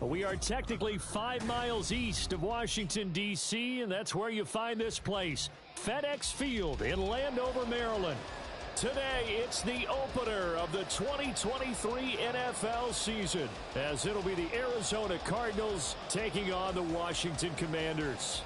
We are technically 5 miles east of Washington, D.C., and that's where you find this place, FedEx Field in Landover, Maryland. Today, it's the opener of the 2023 NFL season, as it'll be the Arizona Cardinals taking on the Washington Commanders.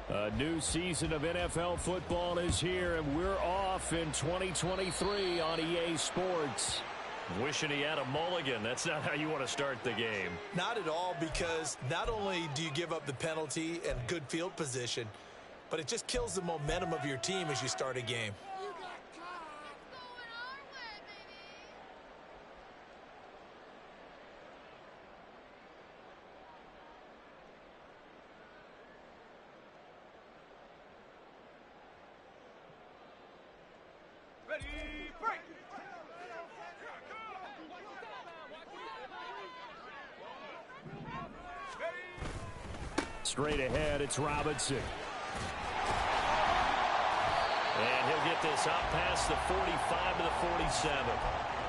A new season of NFL football is here, and we're off in 2023 on EA Sports. Wishing he had a mulligan. That's not how you want to start the game. Not at all, because not only do you give up the penalty and good field position, but it just kills the momentum of your team as you start a game. Straight ahead, it's Robinson. And he'll get this out past the 45 to the 47.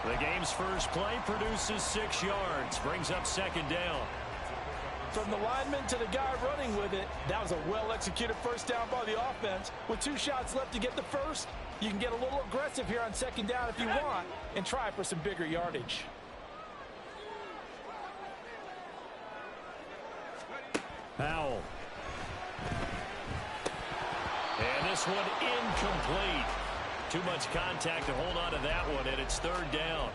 The game's first play produces 6 yards, brings up second down. From the lineman to the guy running with it, that was a well-executed first down by the offense. With 2 shots left to get the first, you can get a little aggressive here on second down if you want and try for some bigger yardage. Powell. And this one incomplete. Too much contact to hold on to that one, and it's third down.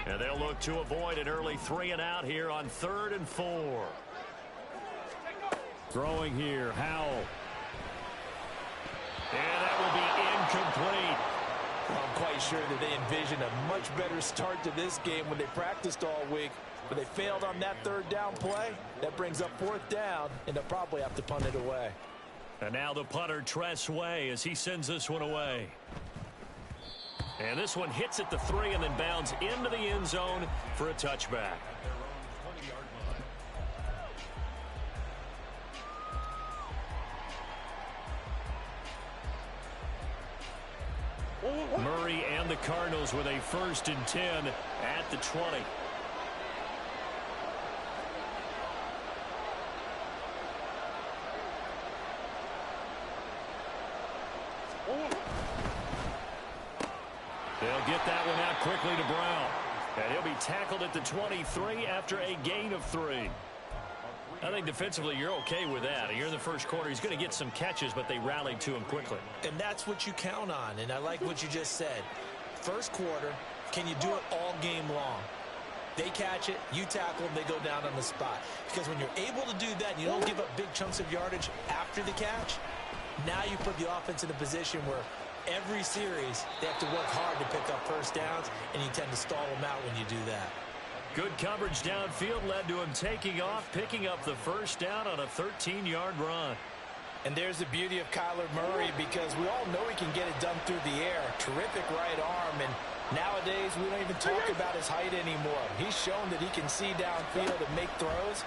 And they'll look to avoid an early 3 and out here on 3rd and 4. Throwing here, Howell. And that will be incomplete. Well, I'm quite sure that they envisioned a much better start to this game when they practiced all week, but they failed on that 3rd down play. That brings up 4th down, and they'll probably have to punt it away. And now the punter, Tress Way, as he sends this one away. And this one hits at the 3 and then bounds into the end zone for a touchback. Murray and the Cardinals with a 1st and 10 at the 20. They'll get that one out quickly to Brown. And he'll be tackled at the 23 after a gain of 3. I think defensively you're okay with that. You're in the first quarter. He's going to get some catches, but they rallied to him quickly. And that's what you count on, and I like what you just said. First quarter, can you do it all game long? They catch it, you tackle them, they go down on the spot. Because when you're able to do that and you don't give up big chunks of yardage after the catch, now you put the offense in a position where every series they have to work hard to pick up first downs, and you tend to stall them out when you do that. Good coverage downfield led to him taking off, picking up the first down on a 13-yard run. And there's the beauty of Kyler Murray, because we all know he can get it done through the air. Terrific right arm, and nowadays we don't even talk about his height anymore. He's shown that he can see downfield and make throws,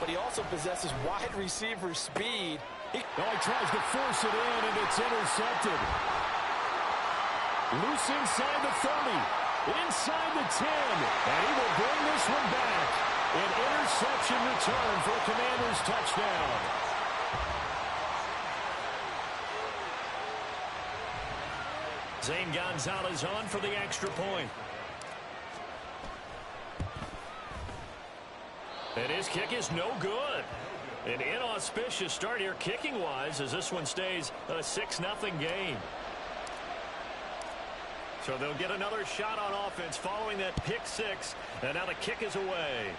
but he also possesses wide receiver speed. He tries to force it in, and it's intercepted. Loose inside the 30. Inside the 10, and he will bring this one back. An interception return for a Commanders touchdown. Zane Gonzalez on for the extra point. And his kick is no good. An inauspicious start here kicking-wise as this one stays a 6-0 game. So they'll get another shot on offense following that pick six. And now the kick is away.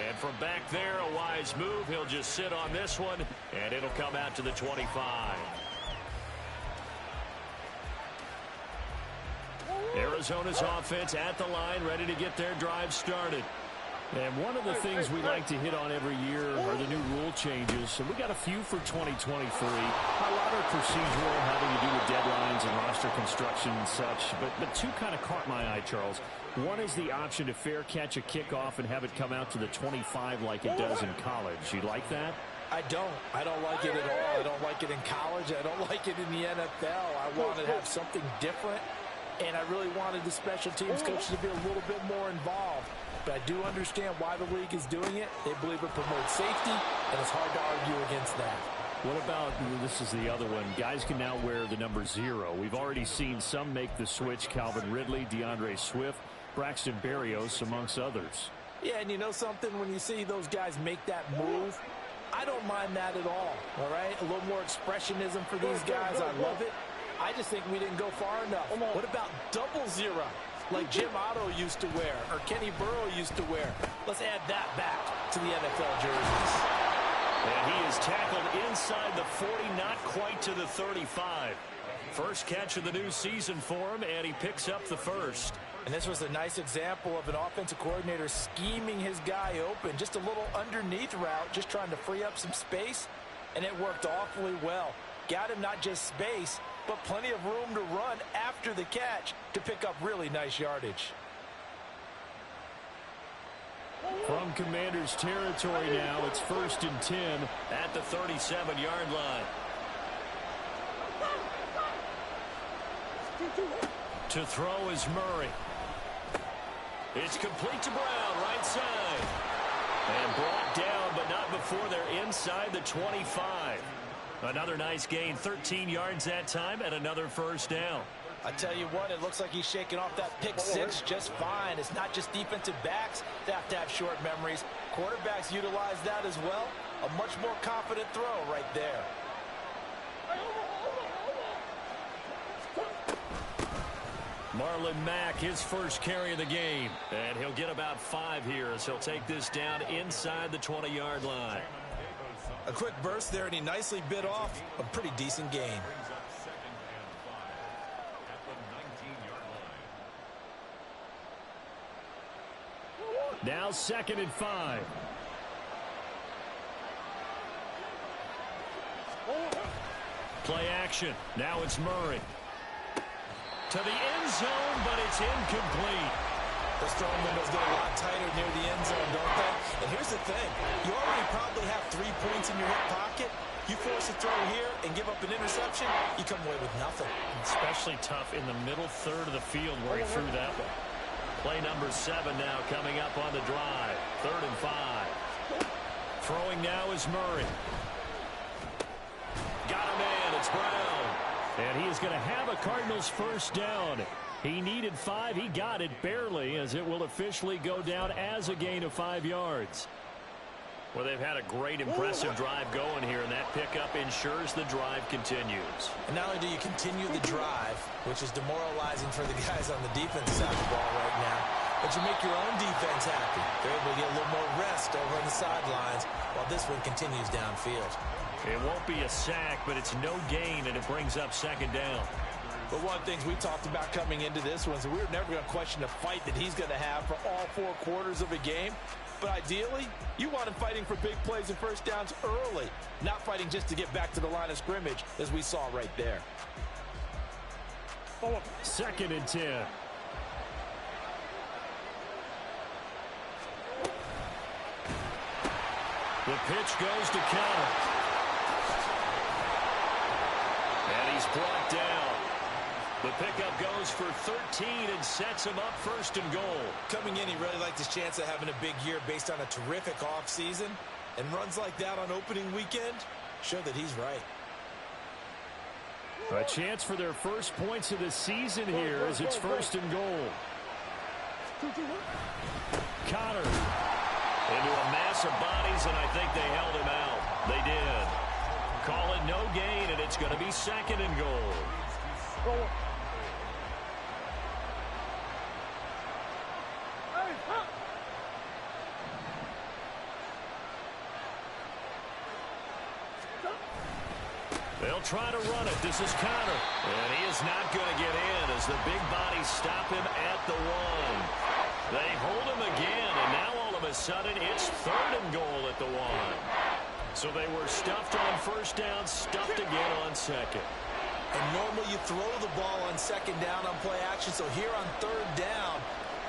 And from back there, a wise move. He'll just sit on this one, and it'll come out to the 25. Arizona's offense at the line, ready to get their drive started. And one of the things we like to hit on every year are the new rule changes. So we got a few for 2023. A lot are procedural, having to do with deadlines and roster construction and such. But two kind of caught my eye, Charles. One is the option to fair catch a kickoff and have it come out to the 25 like it does in college. You like that? I don't. I don't like it at all. I don't like it in college. I don't like it in the NFL. I want to have something different. And I really wanted the special teams coach to be a little bit more involved. But I do understand why the league is doing it. They believe it promotes safety, and it's hard to argue against that. What about, this is the other one, guys can now wear the number 0. We've already seen some make the switch, Calvin Ridley, DeAndre Swift, Braxton Berrios, amongst others. Yeah, and you know something? When you see those guys make that move, I don't mind that at all right? A little more expressionism for these guys. I love it. I just think we didn't go far enough. What about 00, like Jim Otto used to wear or Kenny Burrow used to wear? Let's add that back to the NFL jerseys. And he is tackled inside the 40, not quite to the 35. First catch of the new season for him, and he picks up the first. And this was a nice example of an offensive coordinator scheming his guy open. Just a little underneath route, just trying to free up some space, and it worked awfully well. Got him not just space, but plenty of room to run after the catch to pick up really nice yardage. From Commanders territory now, it's 1st and 10 at the 37-yard line. To throw is Murray. It's complete to Brown, right side. And brought down, but not before they're inside the 25. Another nice gain, 13 yards that time, and another first down. I tell you what, it looks like he's shaking off that pick six just fine. It's not just defensive backs that have to have short memories. Quarterbacks utilize that as well. A much more confident throw right there. Marlon Mack, his first carry of the game. And he'll get about 5 here as he'll take this down inside the 20-yard line. A quick burst there, and he nicely bit off a pretty decent gain. Now 2nd and 5. Play action. Now it's Murray. To the end zone, but it's incomplete. Those throwing windows get a lot tighter near the end zone, don't they? And here's the thing. You already probably have 3 points in your hip pocket. You force a throw here and give up an interception, you come away with nothing. Especially tough in the middle third of the field where he threw that one. Play number 7 now coming up on the drive. 3rd and 5. Throwing now is Murray. Got him in. It's Brown. And he is going to have a Cardinals first down. He needed 5. He got it barely, as it will officially go down as a gain of 5 yards. Well, they've had a great, impressive drive going here, and that pickup ensures the drive continues. And not only do you continue the drive, which is demoralizing for the guys on the defense side of the ball right now, but you make your own defense happy. They're able to get a little more rest over on the sidelines while this one continues downfield. It won't be a sack, but it's no gain, and it brings up 2nd down. But one of the things we talked about coming into this one is we were never going to question the fight that he's going to have for all 4 quarters of a game. But ideally, you want him fighting for big plays and first downs early, not fighting just to get back to the line of scrimmage, as we saw right there. 2nd and 10. The pitch goes to Counter. And he's brought down. The pickup goes for 13 and sets him up 1st and goal. Coming in, he really liked his chance of having a big year based on a terrific offseason. And runs like that on opening weekend show that he's right. A chance for their first points of the season here as it's 1st and goal. Connor into a mass of bodies, and I think they held him out. They did. call it no gain, and it's going to be 2nd and goal. They'll try to run it. This is Connor. And he is not going to get in as the big bodies stop him at the 1. They hold him again, and now all of a sudden it's 3rd and goal at the 1. So they were stuffed on 1st down, stuffed again on 2nd. And normally you throw the ball on 2nd down on play action. So here on 3rd down,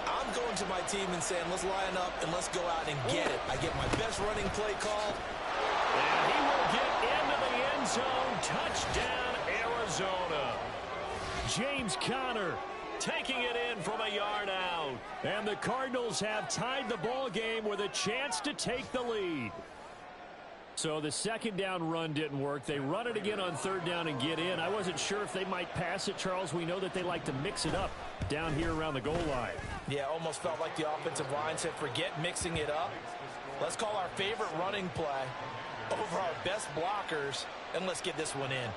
I'm going to my team and saying, let's line up and let's go out and get it. I get my best running play called. And he will get into the end zone. Touchdown, Arizona. James Conner taking it in from a yard out. And the Cardinals have tied the ball game with a chance to take the lead. So the 2nd down run didn't work. They run it again on 3rd down and get in. I wasn't sure if they might pass it, Charles. We know that they like to mix it up down here around the goal line. Yeah, almost felt like the offensive line said, forget mixing it up. Let's call our favorite running play over our best blockers, and let's get this one in.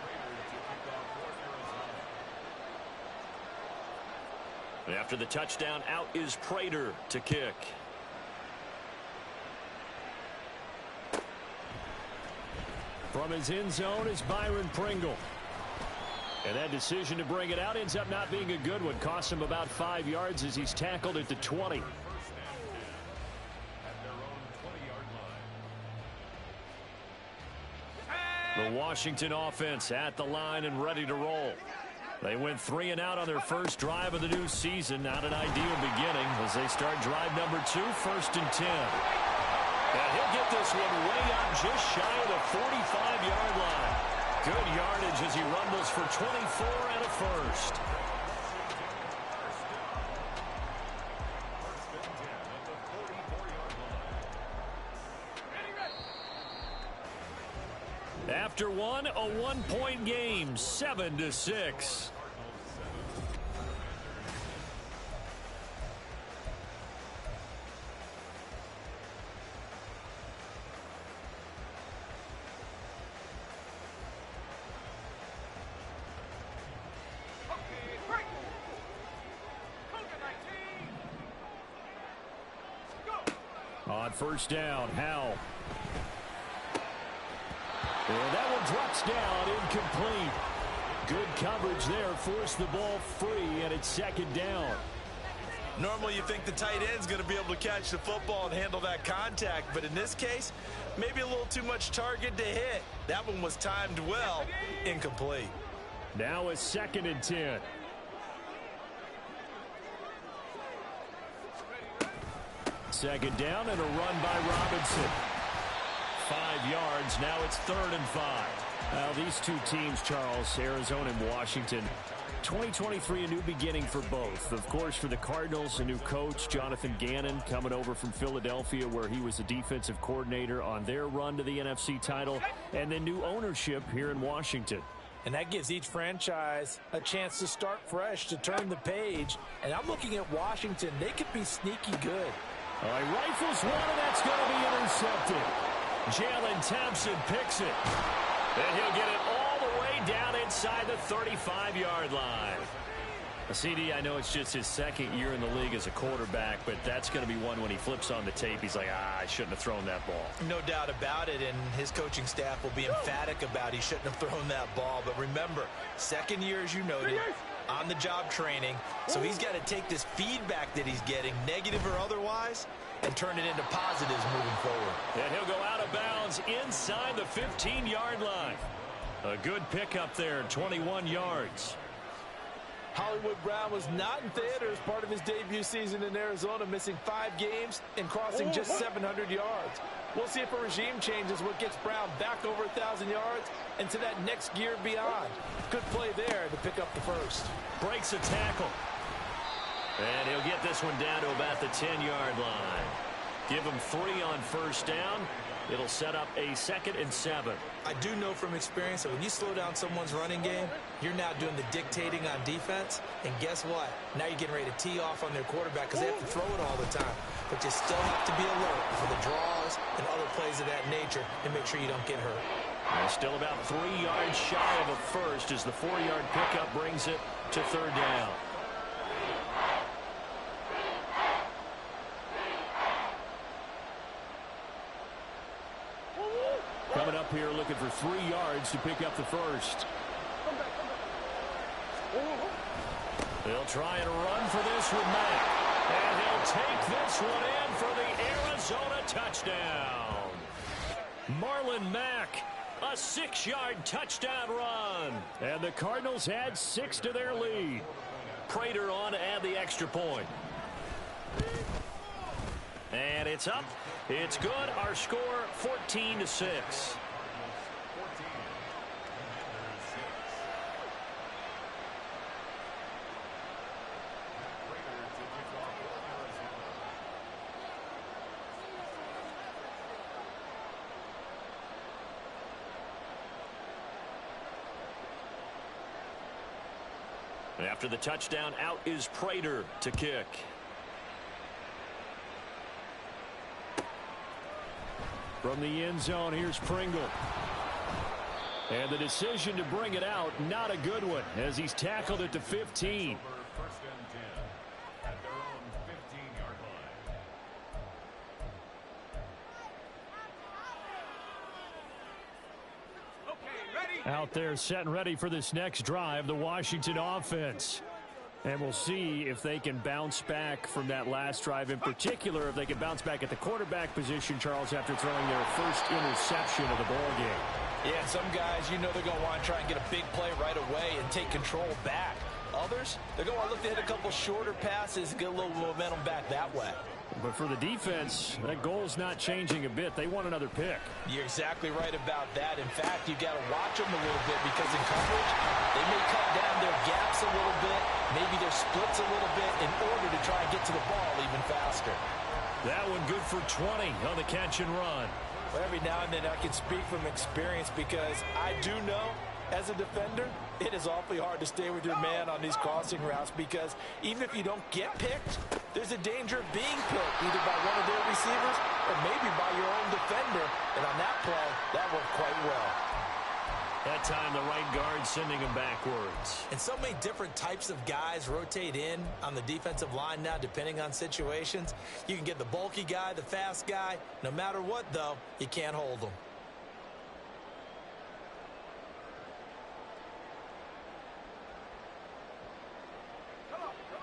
After the touchdown, out is Prater to kick. From his end zone is Byron Pringle. And that decision to bring it out ends up not being a good one. Costs him about 5 yards as he's tackled at the 20. The Washington offense at the line and ready to roll. They went 3 and out on their first drive of the new season. Not an ideal beginning as they start drive number 2, 1st and 10. And he'll get this one way up just shy of the 45-yard line. Good yardage as he rumbles for 24 and a first. After one, a 1-point game, 7-6. On 1st down, Howell. And that one drops down, incomplete. Good coverage there, forced the ball free, and it's 2nd down. Normally you think the tight end's going to be able to catch the football and handle that contact, but in this case, maybe a little too much target to hit. That one was timed well, incomplete. Now a 2nd and 10. Second down and a run by Robinson. 5 yards. Now it's 3rd and 5. Well, these two teams, Charles, Arizona and Washington, 2023, a new beginning for both. Of course, for the Cardinals, a new coach, Jonathan Gannon, coming over from Philadelphia, where he was the defensive coordinator on their run to the NFC title, and then new ownership here in Washington. And that gives each franchise a chance to start fresh, to turn the page. And I'm looking at Washington. They could be sneaky good. All right, rifles one, and that's going to be intercepted. Jalen Thompson picks it. And he'll get it all the way down inside the 35-yard line. CD, I know it's just his 2nd year in the league as a quarterback, but that's going to be one when he flips on the tape. He's like, I shouldn't have thrown that ball. No doubt about it, and his coaching staff will be emphatic about he shouldn't have thrown that ball. But remember, 2nd year, as you noted, on-the-job training. So he's got to take this feedback that he's getting, negative or otherwise, and turn it into positives moving forward. And he'll go out of bounds inside the 15-yard line. A good pickup there, 21 yards. Hollywood Brown was not in theater as part of his debut season in Arizona, missing 5 games and crossing just 700 yards. We'll see if a regime change is what gets Brown back over 1,000 yards and to that next gear beyond. Good play there to pick up the first. Breaks a tackle. And he'll get this one down to about the 10-yard line. Give him 3 on 1st down. It'll set up a 2nd and 7. I do know from experience that when you slow down someone's running game, you're now doing the dictating on defense. And guess what? Now you're getting ready to tee off on their quarterback because they have to throw it all the time. But you still have to be alert for the draws and other plays of that nature and make sure you don't get hurt. And still about 3 yards shy of a first as the 4-yard pickup brings it to third down. Coming up here looking for 3 yards to pick up the first. They'll try and run for this with Mack. And he'll take this one in for the Arizona touchdown. Marlon Mack, a 6-yard touchdown run. And the Cardinals add 6 to their lead. Prater on to add the extra point. And it's up. It's good. Our score 14-6. After the touchdown, out is Prater to kick. From the end zone, here's Pringle. And the decision to bring it out, not a good one, as he's tackled at the 15. First and 10 at their own 15-yard line. Okay, ready. Out there set and ready for this next drive, the Washington offense. And we'll see if they can bounce back from that last drive, in particular if they can bounce back at the quarterback position, Charles, after throwing their first interception of the ballgame. Yeah, some guys, you know they're going to want to try and get a big play right away and take control back. Others, they're going to look to hit a couple shorter passes and get a little momentum back that way. But for the defense, that goal's not changing a bit. They want another pick. You're exactly right about that. In fact, you've got to watch them a little bit because in coverage, they may cut down their gaps a little bit, maybe their splits a little bit in order to try and get to the ball even faster. That one good for 20 on the catch and run. Well, every now and then I can speak from experience because I do know as a defender, it is awfully hard to stay with your man on these crossing routes because even if you don't get picked, there's a danger of being picked either by one of their receivers or maybe by your own defender. And on that play, that worked quite well. That time, the right guard sending him backwards. And so many different types of guys rotate in on the defensive line now, depending on situations. You can get the bulky guy, the fast guy. No matter what, though, you can't hold them.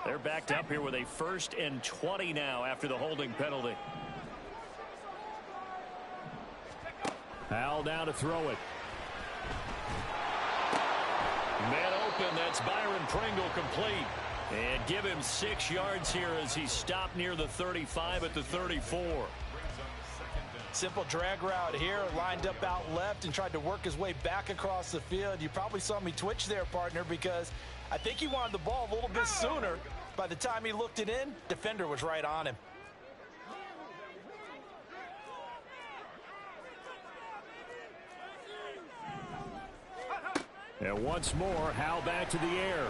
They're backed up here with a 1st and 20 now after the holding penalty. Howell now to throw it. Man open, that's Byron Pringle complete. And give him 6 yards here as he stopped near the 35 at the 34. Simple drag route here, lined up out left and tried to work his way back across the field. You probably saw me twitch there, partner, because I think he wanted the ball a little bit sooner. By the time he looked it in, defender was right on him. And once more, Howell back to the air.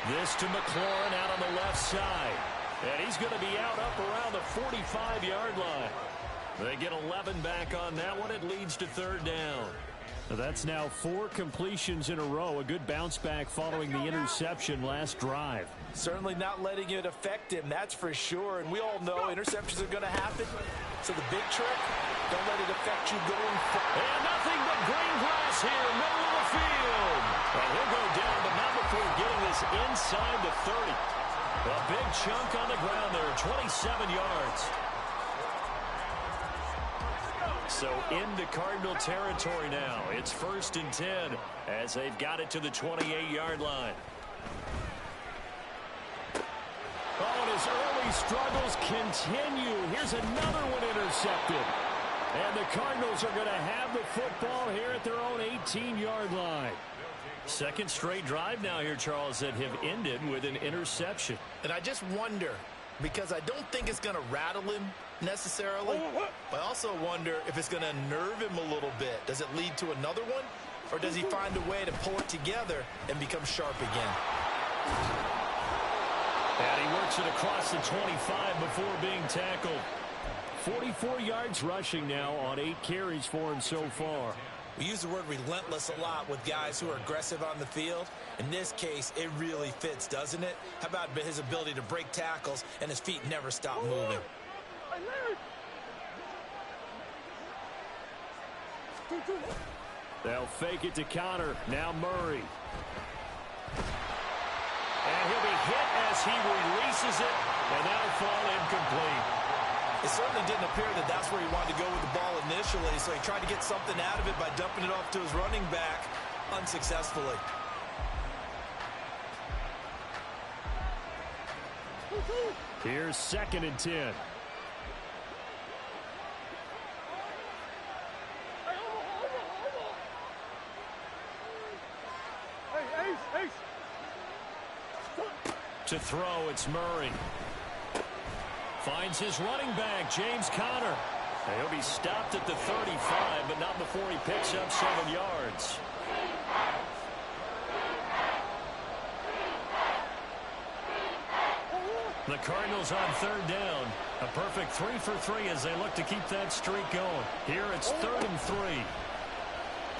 This to McLaurin out on the left side. And he's going to be out up around the 45-yard line. They get 11 back on that one. It leads to third down. That's now 4 completions in a row. A good bounce back following the interception last drive. Certainly not letting it affect him, that's for sure. And we all know interceptions are going to happen. So the big trick, don't let it affect you going forward. And nothing but green grass here, middle of the field. And he'll go down, but not before getting this inside the 30. A big chunk on the ground there, 27 yards. So into Cardinal territory now. It's 1st and 10 as they've got it to the 28-yard line. Oh, and his early struggles continue. Here's another one intercepted. And the Cardinals are going to have the football here at their own 18-yard line. Second straight drive now here, Charles, that have ended with an interception. And I just wonder, because I don't think it's going to rattle him necessarily, but I also wonder if it's going to unnerve him a little bit. Does it lead to another one, or does he find a way to pull it together and become sharp again? And he works it across the 25 before being tackled. 44 yards rushing now on 8 carries for him so far. We use the word relentless a lot with guys who are aggressive on the field. In this case, it really fits, doesn't it? How about his ability to break tackles and his feet never stop moving? They'll fake it to counter. Now Murray. And he'll be hit as he releases it, and that'll fall incomplete. It certainly didn't appear that that's where he wanted to go with the ball initially, so he tried to get something out of it by dumping it off to his running back unsuccessfully. Here's 2nd and 10. To throw, it's Murray. Finds his running back, James Conner. He'll be stopped at the 35, but not before he picks up 7 yards. The Cardinals on 3rd down. A perfect 3 for 3 as they look to keep that streak going. Here it's 3rd and 3.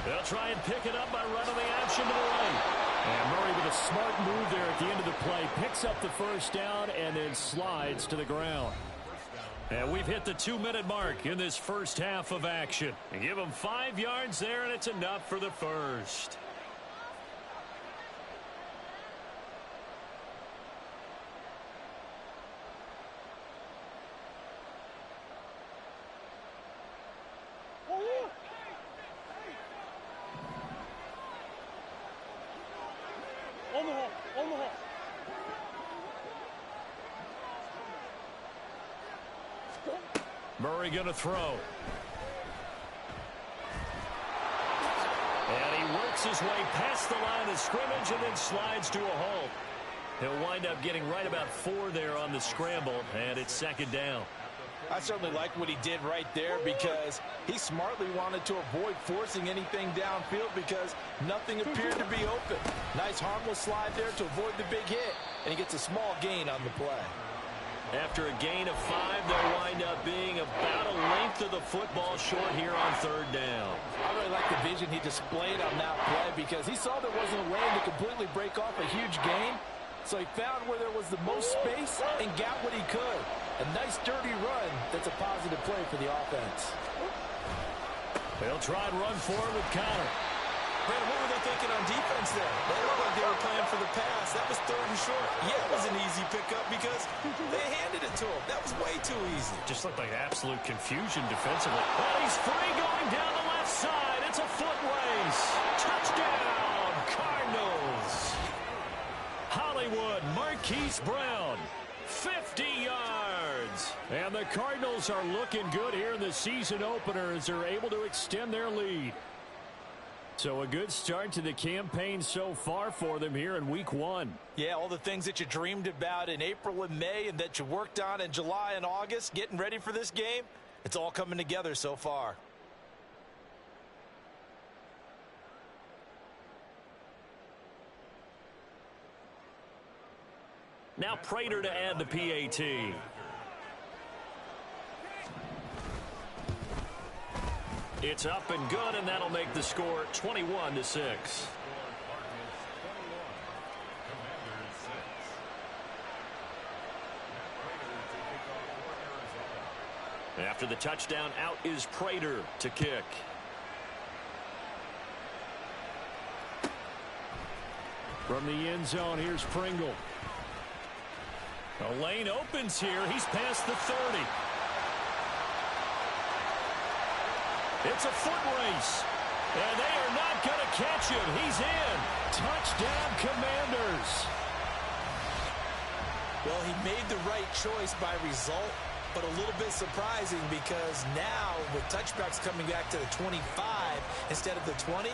They'll try and pick it up by running the action to the right. And Murray with a smart move there at the end of the play. Picks up the 1st down and then slides to the ground. And we've hit the 2-minute mark in this first half of action. And give them 5 yards there, and it's enough for the first. Murray going to throw. And he works his way past the line of scrimmage and then slides to a halt. He'll wind up getting right about 4 there on the scramble, and it's 2nd down. I certainly like what he did right there because he smartly wanted to avoid forcing anything downfield because nothing appeared to be open. Nice harmless slide there to avoid the big hit, and he gets a small gain on the play. After a gain of 5, they'll wind up being about a length of the football short here on 3rd down. I really like the vision he displayed on that play because he saw there wasn't a lane to completely break off a huge gain. So he found where there was the most space and got what he could. A nice dirty run that's a positive play for the offense. They'll try and run forward with Conner. Brandon, what were they thinking on defense there? They looked like they were playing for the pass. That was 3rd and short. Yeah, it was an easy pickup because they handed it to him. That was way too easy. Just looked like absolute confusion defensively. But he's free going down the left side. It's a foot race. Touchdown, Cardinals. Hollywood, Marquise Brown, 50 yards. And the Cardinals are looking good here in the season opener as they're able to extend their lead. So a good start to the campaign so far for them here in week 1. Yeah, all the things that you dreamed about in April and May and that you worked on in July and August, getting ready for this game, it's all coming together so far. Now Prater to add the PAT. It's up and good, and that'll make the score 21-6. After the touchdown, out is Prater to kick. From the end zone, here's Pringle. The lane opens here. He's past the 30. It's a foot race, and they are not going to catch him. He's in. Touchdown, Commanders. Well, he made the right choice by result, but a little bit surprising because now with touchbacks coming back to the 25 instead of the 20,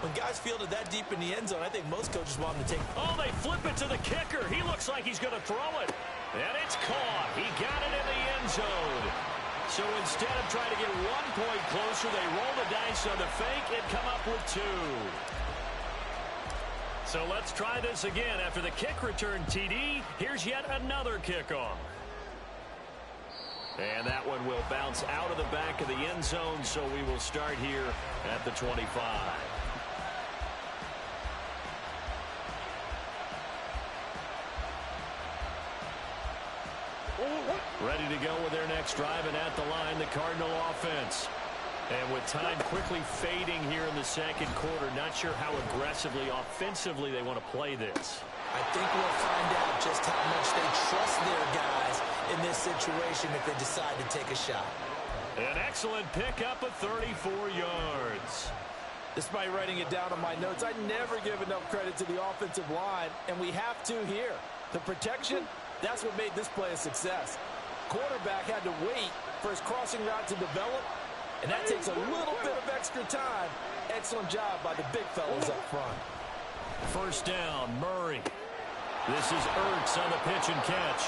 when guys fielded that deep in the end zone, I think most coaches want him to take. Oh, they flip it to the kicker. He looks like he's going to throw it, and it's caught. He got it in the end zone. So instead of trying to get 1 point closer, they roll the dice on the fake and come up with 2. So let's try this again. After the kick return TD, here's yet another kickoff. And that one will bounce out of the back of the end zone, so we will start here at the 25. Ready to go with their next drive, and at the line, the Cardinal offense. And with time quickly fading here in the second quarter, not sure how aggressively, offensively they want to play this. I think we'll find out just how much they trust their guys in this situation if they decide to take a shot. An excellent pickup of 34 yards. Despite writing it down on my notes, I never give enough credit to the offensive line, and we have to here. The protection, that's what made this play a success. Quarterback had to wait for his crossing route to develop, and that takes a little bit of extra time. Excellent job by the big fellas up front. First down, Murray. This is Ertz on the pitch and catch.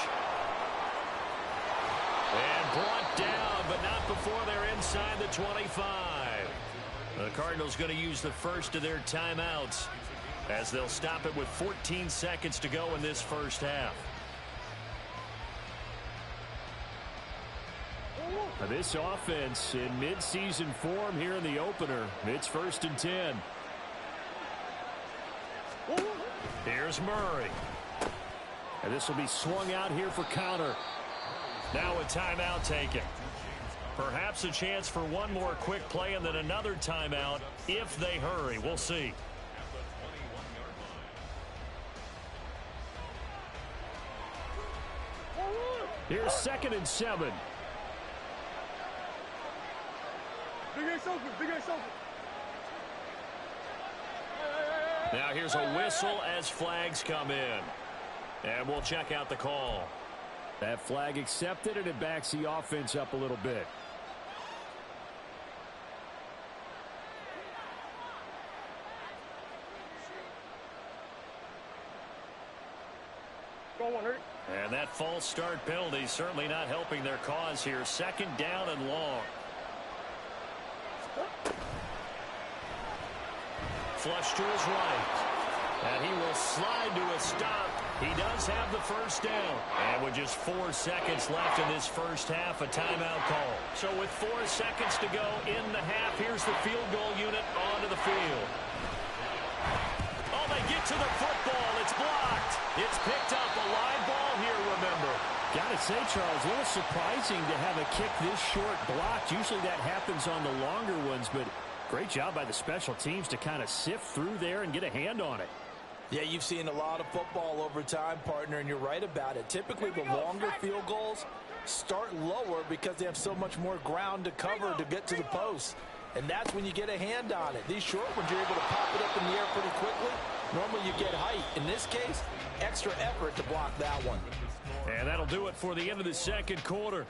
And brought down, but not before they're inside the 25. The Cardinals going to use the first of their timeouts as they'll stop it with 14 seconds to go in this first half. This offense in midseason form here in the opener. It's 1st and 10. Here's Murray. And this will be swung out here for counter. Now a timeout taken. Perhaps a chance for one more quick play and then another timeout if they hurry. We'll see. Here's 2nd and 7. Now here's a whistle as flags come in. And we'll check out the call. That flag accepted, and it backs the offense up a little bit. And that false start penalty certainly not helping their cause here. 2nd down and long. Flush to his right. And he will slide to a stop. He does have the first down. And with just 4 seconds left in this first half, a timeout call. So with 4 seconds to go in the half, here's the field goal unit onto the field. Oh, they get to the football. It's blocked. It's picked up. A live ball here, remember. Got to say, Charles, a little surprising to have a kick this short blocked. Usually that happens on the longer ones, but great job by the special teams to kind of sift through there and get a hand on it. Yeah, you've seen a lot of football over time, partner, and you're right about it. Typically, the longer field goals start lower because they have so much more ground to cover to get to the post. And that's when you get a hand on it. These short ones, you're able to pop it up in the air pretty quickly. Normally, you get height. In this case, extra effort to block that one. And that'll do it for the end of the second quarter.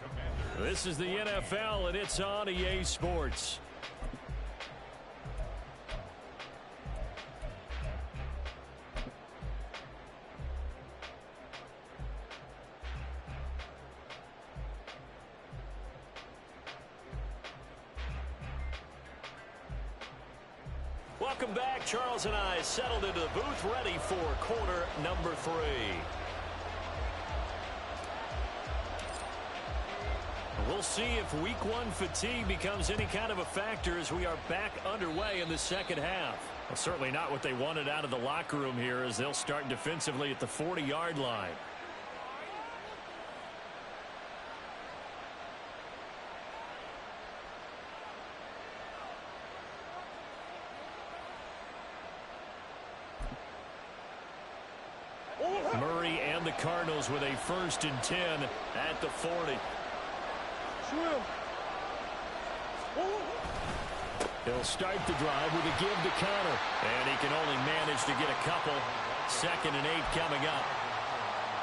This is the NFL, and it's on EA Sports. Welcome back. Charles and I settled into the booth, ready for quarter number 3. We'll see if week 1 fatigue becomes any kind of a factor as we are back underway in the second half. Well, certainly not what they wanted out of the locker room here as they'll start defensively at the 40-yard line. Murray and the Cardinals with a 1st and 10 at the 40. He'll start the drive with a give to counter. And he can only manage to get a couple. 2nd and 8 coming up.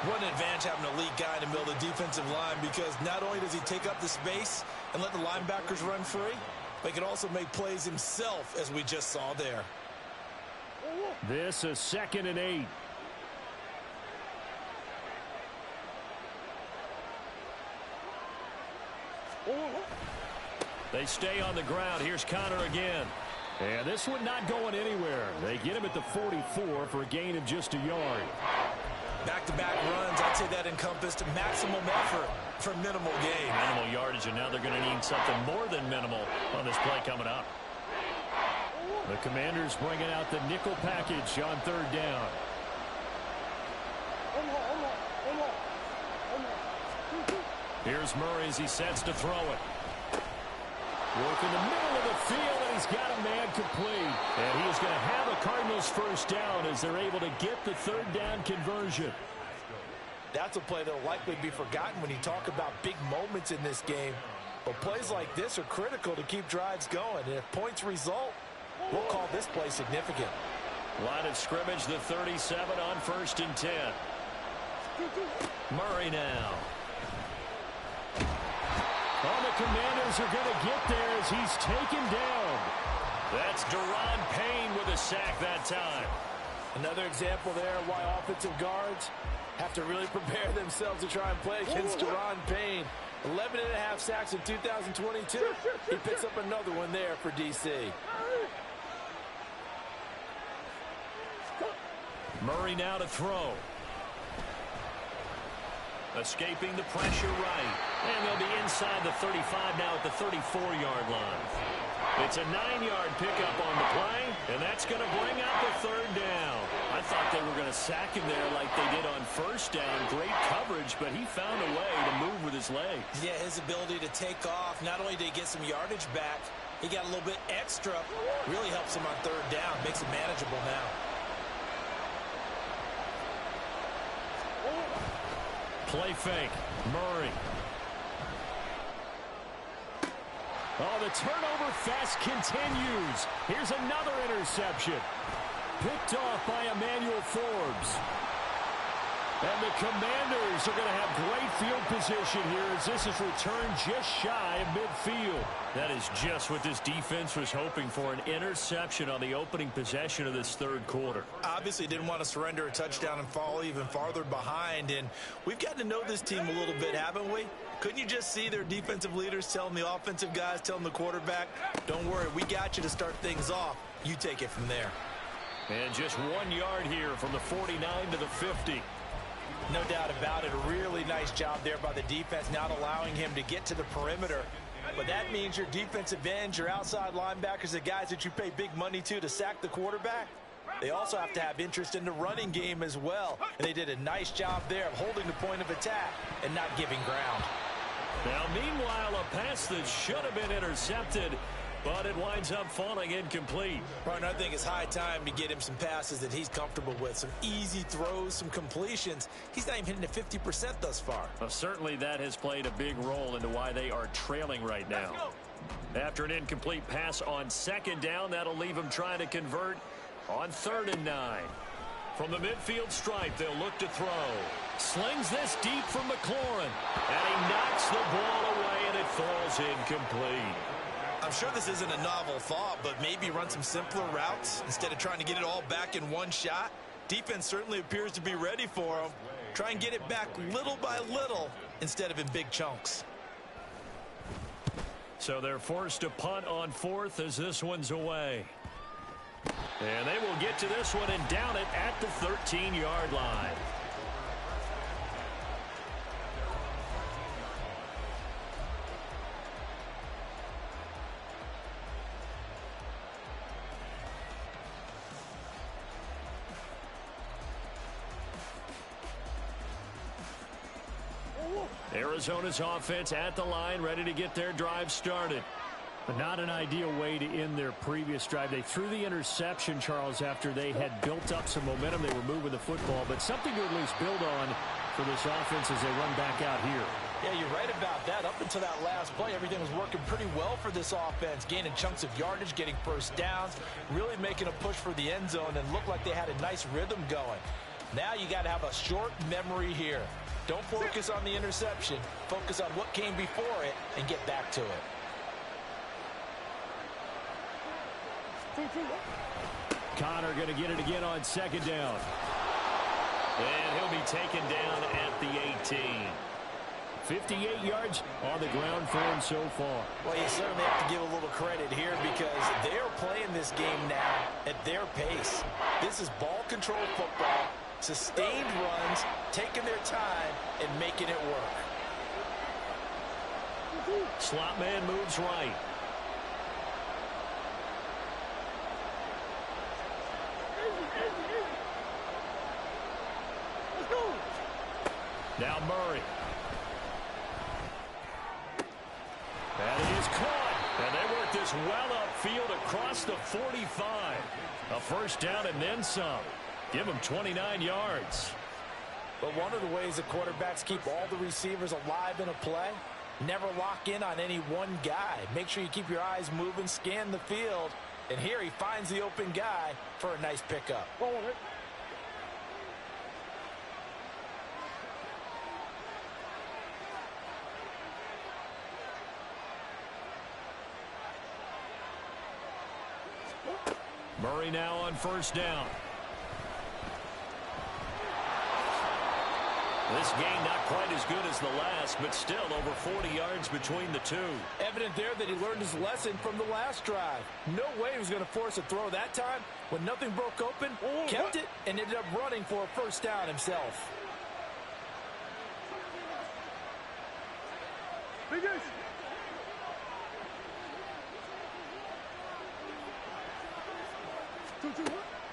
What an advantage having a elite guy in the middle of the defensive line, because not only does he take up the space and let the linebackers run free, but he can also make plays himself, as we just saw there. This is 2nd and 8. They stay on the ground. Here's Connor again. And this one not going anywhere. They get him at the 44 for a gain of just a yard. Back-to-back runs, I'd say that encompassed maximum effort for minimal gain. Minimal yardage, and now they're going to need something more than minimal on this play coming up. The Commanders bringing out the nickel package on third down. Here's Murray as he sets to throw it. Work in the middle of the field, and he's got a man complete. And he is going to have a Cardinals first down as they're able to get the third down conversion. That's a play that will likely be forgotten when you talk about big moments in this game. But plays like this are critical to keep drives going. And if points result, we'll call this play significant. Line of scrimmage, the 37 on 1st and 10. Murray now. Oh, the Commanders are going to get there as he's taken down. That's Deron Payne with a sack that time. Another example there of why offensive guards have to really prepare themselves to try and play against Deron Payne. 11.5 sacks in 2022. He picks up another one there for D.C. Murray now to throw. Escaping the pressure right. And they'll be inside the 35 now at the 34-yard line. It's a 9-yard pickup on the play, and that's going to bring out the third down. I thought they were going to sack him there like they did on first down. Great coverage, but he found a way to move with his legs. Yeah, his ability to take off. Not only did he get some yardage back, he got a little bit extra. Really helps him on third down. Makes it manageable now. Play fake. Murray. Oh, the turnover fest continues. Here's another interception. Picked off by Emmanuel Forbes. And the Commanders are going to have great field position here as this is returned just shy of midfield. That is just what this defense was hoping for, an interception on the opening possession of this third quarter. Obviously didn't want to surrender a touchdown and fall even farther behind, and we've got to know this team a little bit, haven't we? Couldn't you just see their defensive leaders telling the offensive guys, telling the quarterback, don't worry, we got you to start things off. You take it from there. And just 1 yard here from the 49 to the 50. No doubt about it. A really nice job there by the defense, not allowing him to get to the perimeter. But that means your defensive ends, your outside linebackers, the guys that you pay big money to sack the quarterback, they also have to have interest in the running game as well. And they did a nice job there of holding the point of attack and not giving ground. Now, meanwhile, a pass that should have been intercepted, but it winds up falling incomplete. Right, I think it's high time to get him some passes that he's comfortable with. Some easy throws, some completions. He's not even hitting at 50% thus far. Well, certainly that has played a big role into why they are trailing right now. After an incomplete pass on second down, that'll leave him trying to convert on 3rd and 9. From the midfield stripe, they'll look to throw. Slings this deep from McLaurin. And he knocks the ball away, and it falls incomplete. I'm sure this isn't a novel thought, but maybe run some simpler routes instead of trying to get it all back in one shot. Defense certainly appears to be ready for him. Try and get it back little by little instead of in big chunks. So they're forced to punt on 4th as this one's away. And they will get to this one and down it at the 13-yard line. Arizona's offense at the line, ready to get their drive started. But not an ideal way to end their previous drive. They threw the interception, Charles, after they had built up some momentum. They were moving the football, but something to at least build on for this offense as they run back out here. Yeah, you're right about that. Up until that last play, everything was working pretty well for this offense, gaining chunks of yardage, getting first downs, really making a push for the end zone, and looked like they had a nice rhythm going. Now you got to have a short memory here. Don't focus on the interception. Focus on what came before it and get back to it. Connor going to get it again on second down. And he'll be taken down at the 18. 58 yards on the ground for him so far. Well, you certainly have to give a little credit here because they're playing this game now at their pace. This is ball control football. Sustained runs, taking their time, and making it work. Slot man moves right. Now Murray. And it is caught. And they work this well upfield across the 45. A first down and then some. Give them 29 yards. But one of the ways the quarterbacks keep all the receivers alive in a play, never lock in on any one guy. Make sure you keep your eyes moving, scan the field. And here he finds the open guy for a nice pickup. Murray now on first down. This game not quite as good as the last, but still over 40 yards between the two. Evident there that he learned his lesson from the last drive. No way he was going to force a throw that time. When nothing broke open, kept it, and ended up running for a first down himself.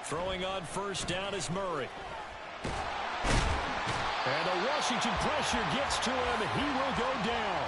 Throwing on first down is Murray. And the Washington pressure gets to him, and he will go down.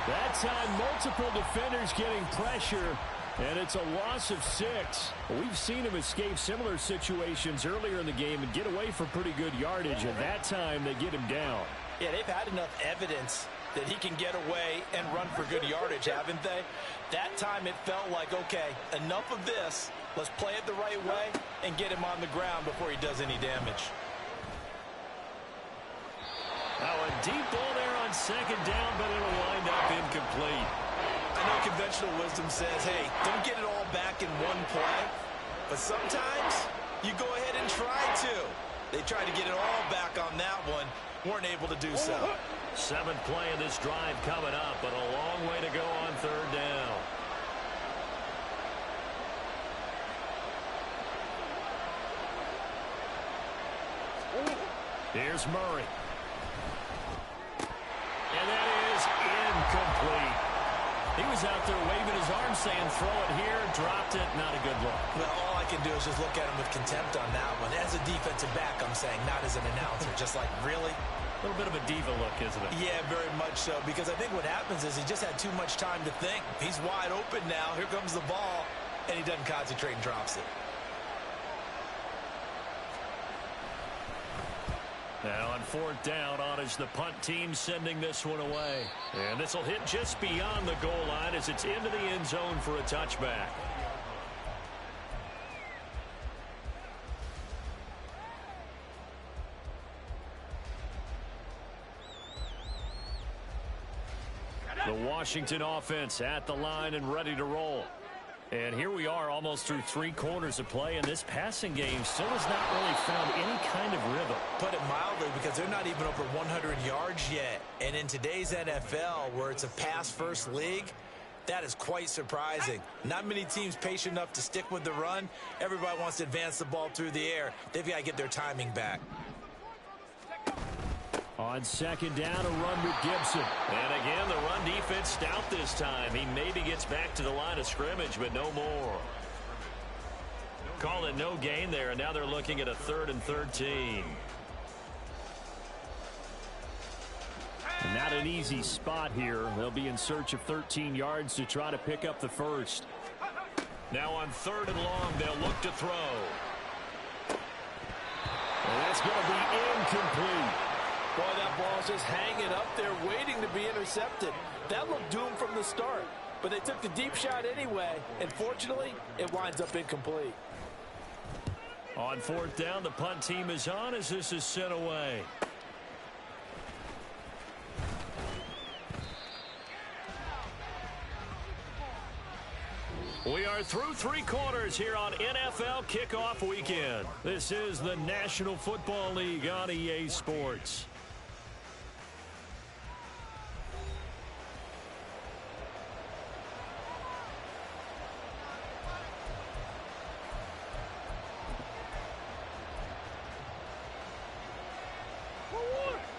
That time, multiple defenders getting pressure, and it's a loss of 6. We've seen him escape similar situations earlier in the game and get away for pretty good yardage, and that time they get him down. Yeah, they've had enough evidence that he can get away and run for good yardage, haven't they? That time it felt like, okay, enough of this. Let's play it the right way and get him on the ground before he does any damage. Now a deep ball there on second down, but it'll wind up incomplete. I know conventional wisdom says, hey, don't get it all back in one play. But sometimes you go ahead and try to. They tried to get it all back on that one. Weren't able to do so. 7th play of this drive coming up, but a long way to go on third down. Here's Murray. And that is incomplete. He was out there waving his arm saying throw it here, dropped it, not a good look. Well, all I can do is just look at him with contempt on that one. As a defensive back, I'm saying, not as an announcer. Just like, really? A little bit of a diva look, isn't it? Yeah, very much so, because I think what happens is he just had too much time to think. He's wide open now. Here comes the ball, and he doesn't concentrate and drops it. Now on fourth down, on is the punt team sending this one away. And this will hit just beyond the goal line as it's into the end zone for a touchback. The Washington offense at the line and ready to roll. And here we are almost through 3 quarters of play, and this passing game still has not really found any kind of rhythm. Put it mildly, because they're not even over 100 yards yet. And in today's NFL, where it's a pass-first league, that is quite surprising. Not many teams patient enough to stick with the run. Everybody wants to advance the ball through the air. They've got to get their timing back. On second down, a run with Gibson. And again, the run defense stout this time. He maybe gets back to the line of scrimmage, but no more. Call it no gain there, and now they're looking at a 3rd and 13. And not an easy spot here. They'll be in search of 13 yards to try to pick up the first. Now on 3rd and long, they'll look to throw. And that's going to be incomplete. Boy, that ball's just hanging up there waiting to be intercepted. That looked doomed from the start, but they took the deep shot anyway, and fortunately, it winds up incomplete. On 4th down, the punt team is on as this is sent away. We are through 3 quarters here on NFL Kickoff Weekend. This is the National Football League on EA Sports.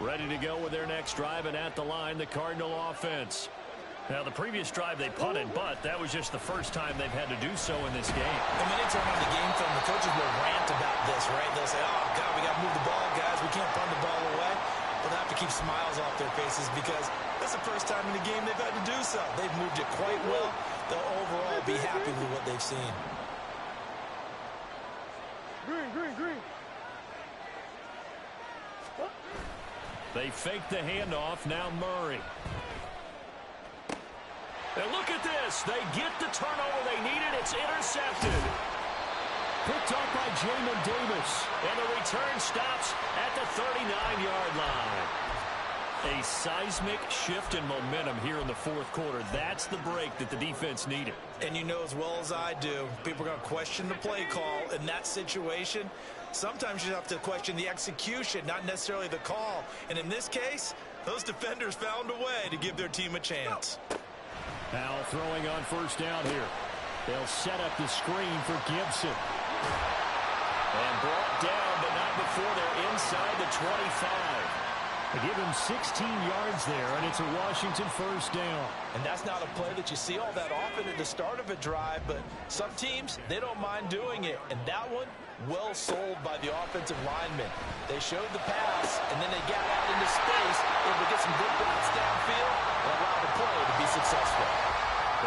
Ready to go with their next drive, and at the line, the Cardinal offense. Now, the previous drive they punted, but that was just the first time they've had to do so in this game. And when they turn on the game film, the coaches will rant about this, right? They'll say, oh, God, we got to move the ball, guys. We can't punt the ball away. But they have to keep smiles off their faces because that's the first time in the game they've had to do so. They've moved it quite well. They'll overall be happy with what they've seen. Green. They fake the handoff. Now Murray. And look at this. They get the turnover they needed. It's intercepted. Picked up by Jamin Davis. And the return stops at the 39-yard line. A seismic shift in momentum here in the fourth quarter. That's the break that the defense needed. And you know as well as I do, people are going to question the play call in that situation. Sometimes you have to question the execution, not necessarily the call. And in this case, those defenders found a way to give their team a chance. Now throwing on first down here. They'll set up the screen for Gibson. And brought down, but not before they're inside the 25. They give him 16 yards there, and it's a Washington first down. And that's not a play that you see all that often at the start of a drive, but some teams, they don't mind doing it. And that one, well sold by the offensive lineman. They showed the pass, and then they got out into space, able to get some good blocks downfield, and allow the play to be successful.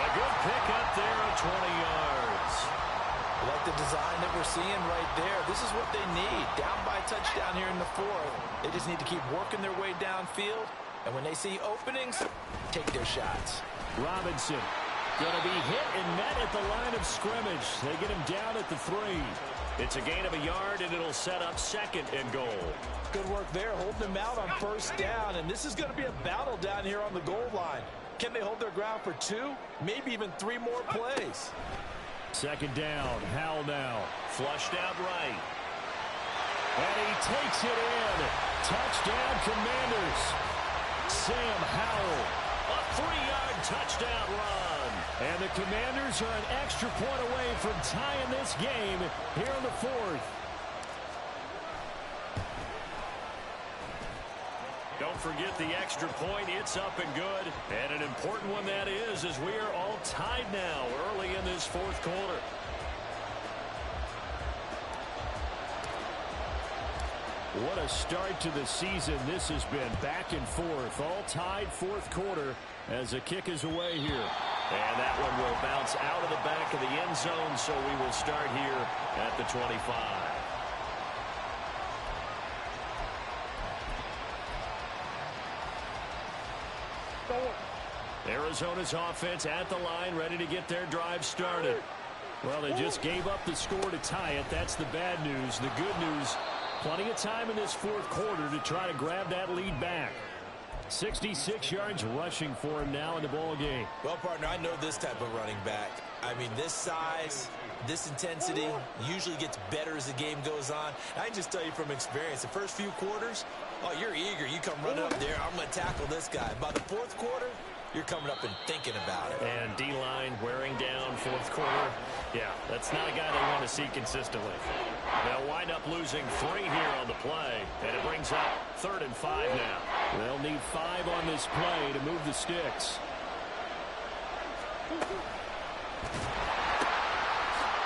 A good pick up there at 20 yards. I like the design that we're seeing right there. This is what they need. Down by a touchdown here in the fourth. They just need to keep working their way downfield. And when they see openings, take their shots. Robinson going to be hit and met at the line of scrimmage. They get him down at the 3. It's a gain of a yard, and it'll set up second and goal. Good work there, holding them out on first down. And this is going to be a battle down here on the goal line. Can they hold their ground for 2, maybe even 3 more plays? Second down, Howell now. Flushed out right. And he takes it in. Touchdown, Commanders. Sam Howell, a 3-yard touchdown run. And the Commanders are an extra point away from tying this game here in the fourth. Don't forget the extra point. It's up and good. And an important one that is, as we are all tied now early in this fourth quarter. What a start to the season this has been. Back and forth. All tied fourth quarter as the kick is away here. And that one will bounce out of the back of the end zone, so we will start here at the 25. Arizona's offense at the line, ready to get their drive started. Well, they just gave up the score to tie it. That's the bad news. The good news, plenty of time in this fourth quarter to try to grab that lead back. 66 yards rushing for him now in the ball game. Well, partner, I know this type of running back. I mean, this size, this intensity usually gets better as the game goes on. I can just tell you from experience, the first few quarters, oh, you're eager. You come running up there, I'm going to tackle this guy. By the fourth quarter, you're coming up and thinking about it. And D-line wearing down fourth quarter. Yeah, that's not a guy they want to see consistently. They'll wind up losing 3 here on the play, and it brings up 3rd and 5 now. They'll need 5 on this play to move the sticks.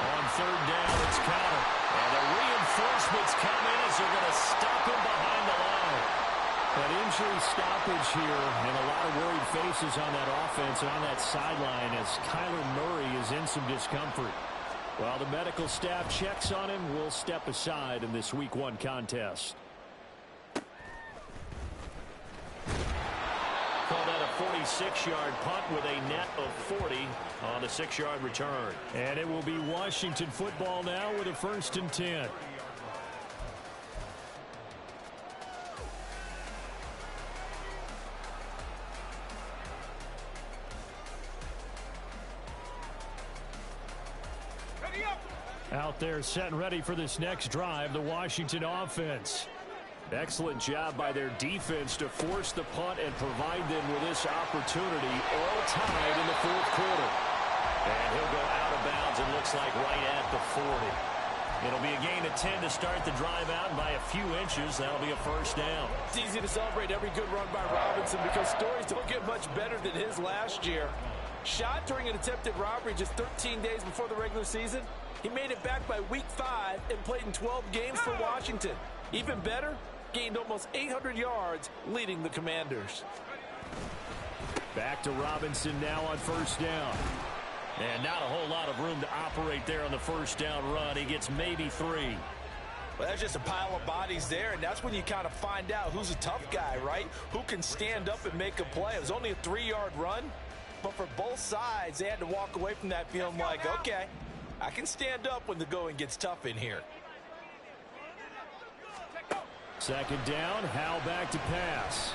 On 3rd down, it's Connor. And the reinforcements come in as they're going to stop him behind the line. An injury stoppage here, and a lot of worried faces on that offense and on that sideline as Kyler Murray is in some discomfort. While the medical staff checks on him, we'll step aside in this Week 1 contest. Call that a 46-yard punt with a net of 40 on a 6-yard return. And it will be Washington football now with a 1st and 10. Out there set and ready for this next drive, the Washington offense. Excellent job by their defense to force the punt and provide them with this opportunity, all tied in the fourth quarter. And he'll go out of bounds, it looks like right at the 40. It'll be a gain of 10 to start the drive out, and by a few inches, that'll be a first down. It's easy to celebrate every good run by Robinson because stories don't get much better than his last year. Shot during an attempted robbery just 13 days before the regular season. He made it back by week 5 and played in 12 games for Washington. Even better, gained almost 800 yards leading the Commanders. Back to Robinson now on first down. And not a whole lot of room to operate there on the first down run. He gets maybe 3. Well, that's just a pile of bodies there, and that's when you kind of find out who's a tough guy, right? Who can stand up and make a play. It was only a 3-yard run, but for both sides, they had to walk away from that feeling like, okay, I can stand up when the going gets tough in here. Second down, Howell back to pass.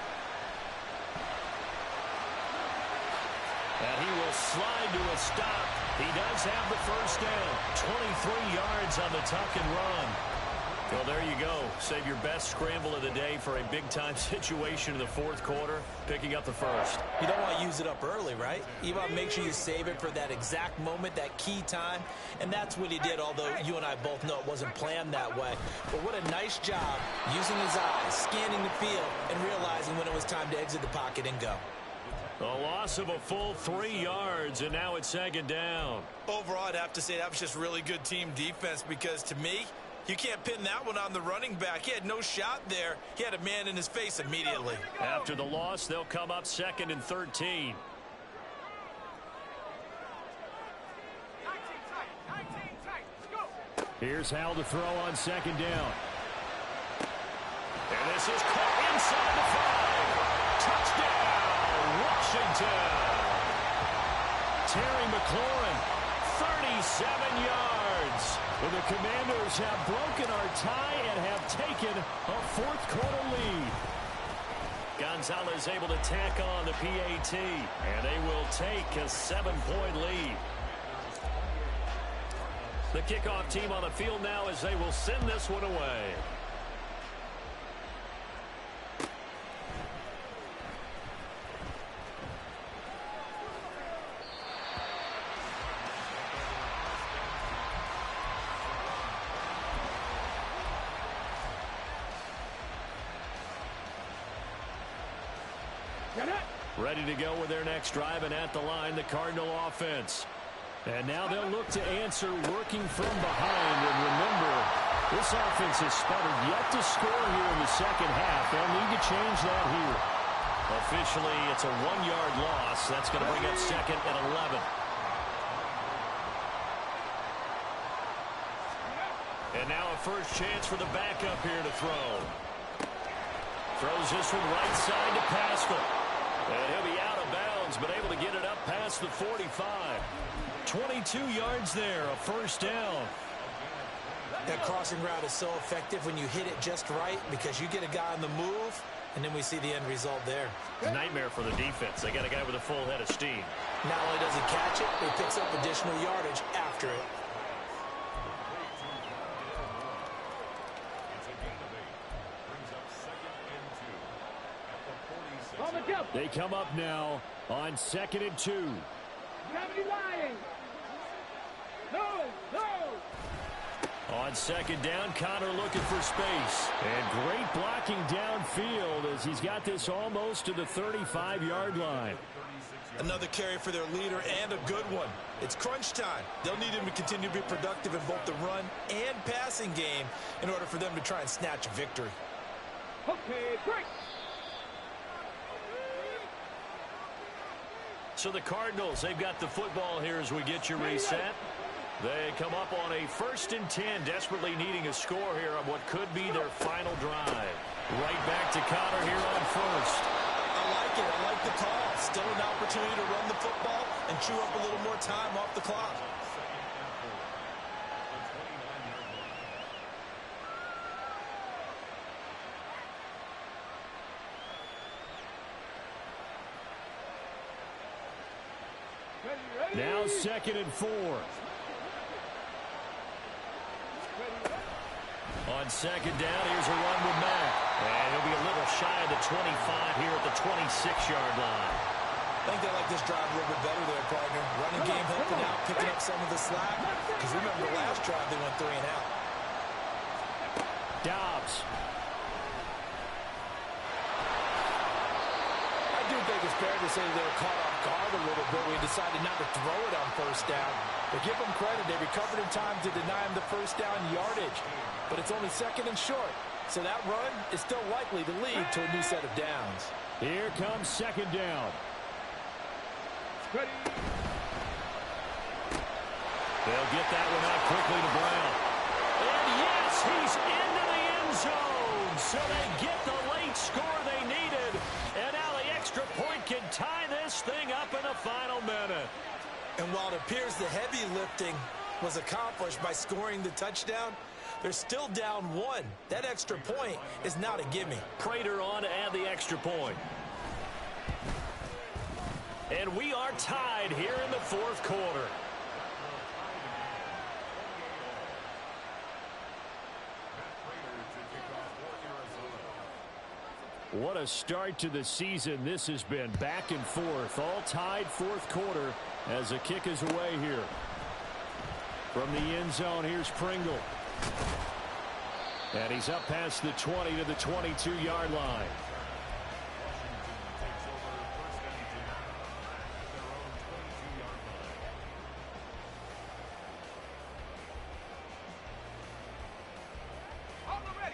And he will slide to a stop. He does have the first down. 23 yards on the tuck and run. Well, there you go. Save your best scramble of the day for a big-time situation in the fourth quarter, picking up the first. You don't want to use it up early, right? You want to make sure you save it for that exact moment, that key time. And that's what he did, although you and I both know it wasn't planned that way. But what a nice job using his eyes, scanning the field, and realizing when it was time to exit the pocket and go. A loss of a full 3 yards, and now it's second down. Overall, I'd have to say that was just really good team defense because, to me, you can't pin that one on the running back. He had no shot there. He had a man in his face immediately. After the loss, they'll come up 2nd and 13. Here's Howell to throw on second down. And this is caught inside the 5. Touchdown! Washington. Terry McLaurin, 37 yards. Well, the Commanders have broken our tie and have taken a fourth quarter lead. Gonzalez able to tack on the PAT, and they will take a 7-point lead. The kickoff team on the field now as they will send this one away. Ready to go with their next drive, and at the line, the Cardinal offense. And now they'll look to answer working from behind. And remember, this offense has sputtered yet to score here in the second half. They'll need to change that here. Officially, it's a 1-yard loss. That's going to bring up 2nd and 11. And now a first chance for the backup here to throw. Throws this one right side to Pascal. And he'll be out of bounds, but able to get it up past the 45. 22 yards there, a first down. That crossing route is so effective when you hit it just right because you get a guy on the move, and then we see the end result there. It's a nightmare for the defense. They got a guy with a full head of steam. Not only does he catch it, but he picks up additional yardage after it. They come up now on 2nd and 2. On 2nd down, Connor looking for space. And great blocking downfield as he's got this almost to the 35-yard line. Another carry for their leader and a good one. It's crunch time. They'll need him to continue to be productive in both the run and passing game in order for them to try and snatch a victory. Okay, break. So the Cardinals, they've got the football here as we get you reset. They come up on a 1st and 10, desperately needing a score here on what could be their final drive. Right back to Connor here on first. I like it. I like the call. Still an opportunity to run the football and chew up a little more time off the clock. Now 2nd and 4. On 2nd down, here's a run with Mack. And he'll be a little shy of the 25 here at the 26-yard line. I think they like this drive a little bit better there, partner. Running game helping out, picking up some of the slack. Because remember, last drive they went 3 and out. Dobbs. I do think it's fair to say they were caught off guard a little bit. We decided not to throw it on first down. But give them credit. They recovered in time to deny him the first down yardage. But it's only second and short. So that run is still likely to lead to a new set of downs. Here comes second down. Ready. They'll get that one out quickly to Brown. And yes, he's into the end zone. So they get the late score they needed. And now the extra point can tie this thing up in the final minute. And while it appears the heavy lifting was accomplished by scoring the touchdown, they're still down one. That extra point is not a gimme. Prater on to add the extra point. And we are tied here in the fourth quarter. What a start to the season this has been. Back and forth, all tied fourth quarter as the kick is away here. From the end zone, here's Pringle. And he's up past the 20 to the 22-yard line.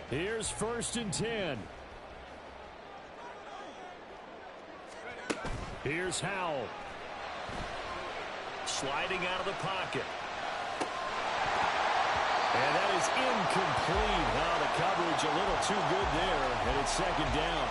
Here's first and 10. Here's Howell. Sliding out of the pocket. And that is incomplete. Now the coverage a little too good there, and it's second down.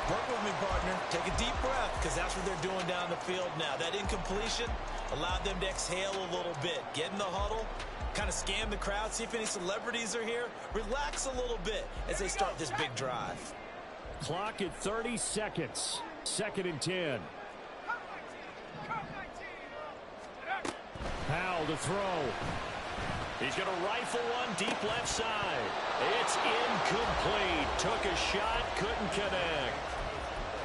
Work with me, partner. Take a deep breath, because that's what they're doing down the field now. That incompletion allowed them to exhale a little bit. Get in the huddle, kind of scan the crowd, see if any celebrities are here. Relax a little bit as they start this big drive. Clock at 30 seconds. Second and 10. Howell to throw. He's going to rifle one deep left side. It's incomplete. Took a shot, couldn't connect.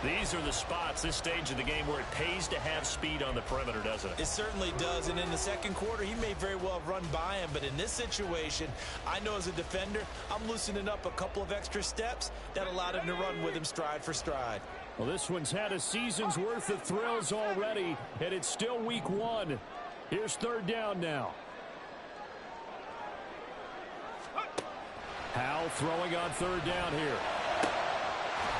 These are the spots, this stage of the game, where it pays to have speed on the perimeter, doesn't it? It certainly does, and in the second quarter, he may very well have run by him, but in this situation, I know as a defender, I'm loosening up a couple of extra steps that allowed him to run with him stride for stride. Well, this one's had a season's worth of thrills already, and it's still week one. Here's third down now. Howell throwing on third down here.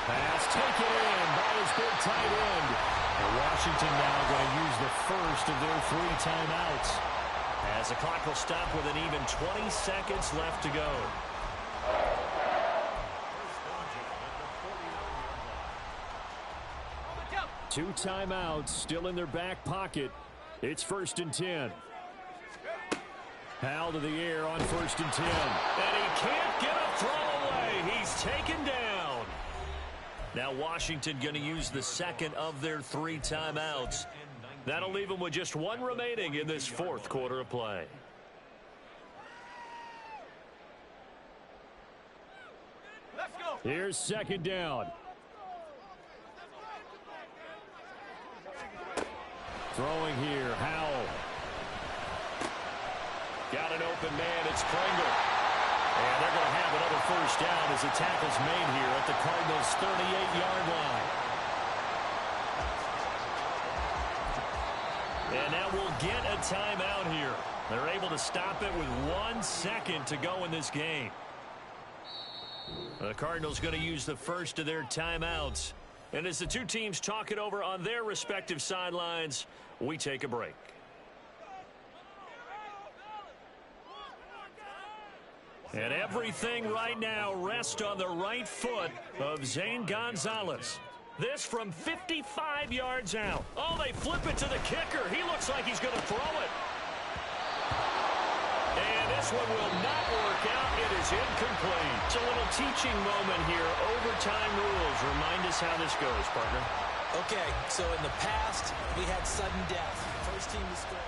Pass taken in by his big tight end. And Washington now going to use the first of their 3 timeouts. As the clock will stop with an even 20 seconds left to go. Two timeouts still in their back pocket. It's first and 10. Howell to the air on first and 10. And he can't get a throw away. He's taken down. Now Washington going to use the second of their 3 timeouts. That'll leave them with just one remaining in this fourth quarter of play. Let's go. Here's second down. Throwing here, Howell. Got an open man, it's Pringle. And they're going to have another first down as the tackle's made here at the Cardinals' 38-yard line. And now we'll get a timeout here. They're able to stop it with 1 second to go in this game. The Cardinals going to use the first of their timeouts. And as the two teams talk it over on their respective sidelines, we take a break. And everything right now rests on the right foot of Zane Gonzalez. This from 55 yards out. Oh, they flip it to the kicker. He looks like he's going to throw it. And this one will not work out. It is incomplete. It's a little teaching moment here. Overtime rules. Remind us how this goes, partner. Okay, so in the past, we had sudden death. First team to score.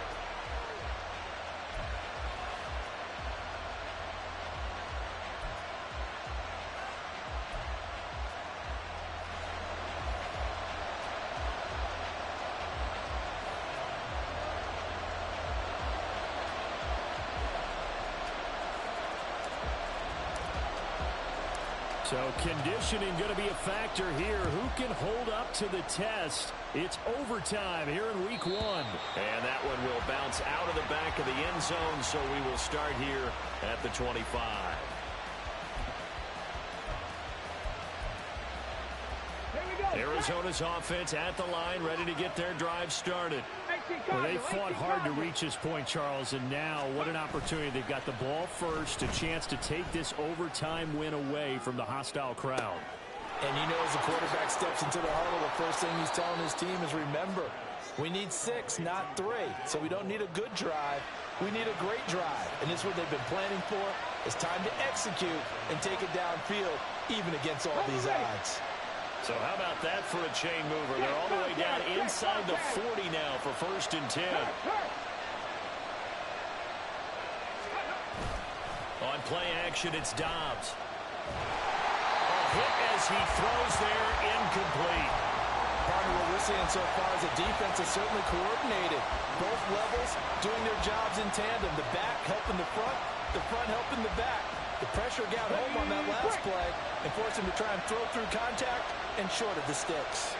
So conditioning going to be a factor here. Who can hold up to the test? It's overtime here in week 1. And that one will bounce out of the back of the end zone, so we will start here at the 25. Arizona's offense at the line, ready to get their drive started. Well, they fought hard to reach this point, Charles, and now what an opportunity. They've got the ball first, a chance to take this overtime win away from the hostile crowd. And you know, as the quarterback steps into the huddle, the first thing he's telling his team is, remember, we need 6, not 3. So we don't need a good drive. We need a great drive. And this is what they've been planning for. It's time to execute and take it downfield, even against all these odds. So how about that for a chain mover? They're all the way down inside the 40 now for 1st and 10. On play action, it's Dobbs. A hit as he throws there, incomplete. Partner, what we're seeing so far is the defense is certainly coordinated. Both levels doing their jobs in tandem. The back helping the front helping the back. The pressure got home on that last play and forced him to try and throw through contact and short of the sticks.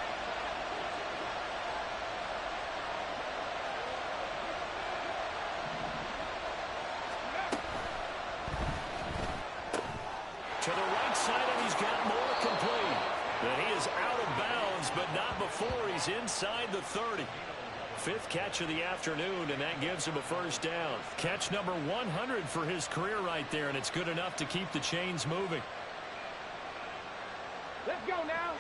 To the right side, and he's got more complete. But he is out of bounds, but not before he's inside the 30. 5th catch of the afternoon, and that gives him a 1st down. Catch number 100 for his career right there, and it's good enough to keep the chains moving. Let's go now.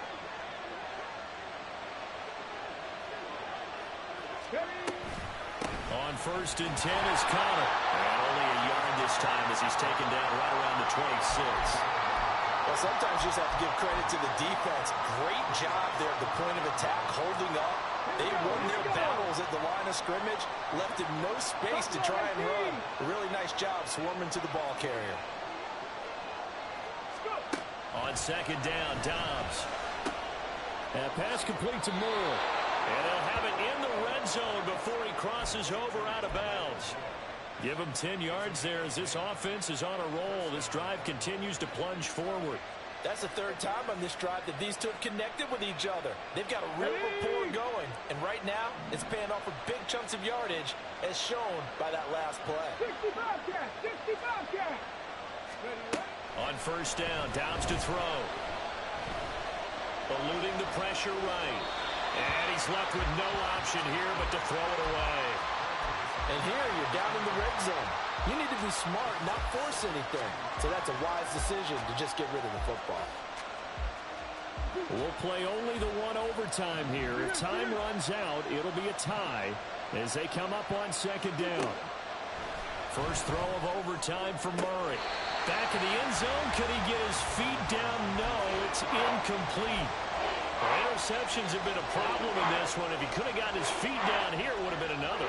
On 1st and 10 is Connor. And only a yard this time as he's taken down right around the 26. Well, sometimes you just have to give credit to the defense. Great job there at the point of attack, holding up. They won their battles at the line of scrimmage, left him no space to try and run. A really nice job swarming to the ball carrier. On 2nd down, Dobbs. And pass complete to Moore. And they'll have it in the red zone before he crosses over out of bounds. Give him 10 yards there as this offense is on a roll. This drive continues to plunge forward. That's the 3rd time on this drive that these two have connected with each other. They've got a real rapport going. And right now, it's paying off with big chunks of yardage, as shown by that last play. 65 catch, 65 catch. On 1st down, Dobbs to throw. Eluding the pressure right. And he's left with no option here but to throw it away. And here you're down in the red zone. You need to be smart, not force anything. So that's a wise decision to just get rid of the football. We'll play only the 1 overtime here. If time runs out, it'll be a tie as they come up on 2nd down. First throw of overtime for Murray. Back in the end zone. Could he get his feet down? No, it's incomplete. Well, interceptions have been a problem in this one. If he could have gotten his feet down here, it would have been another.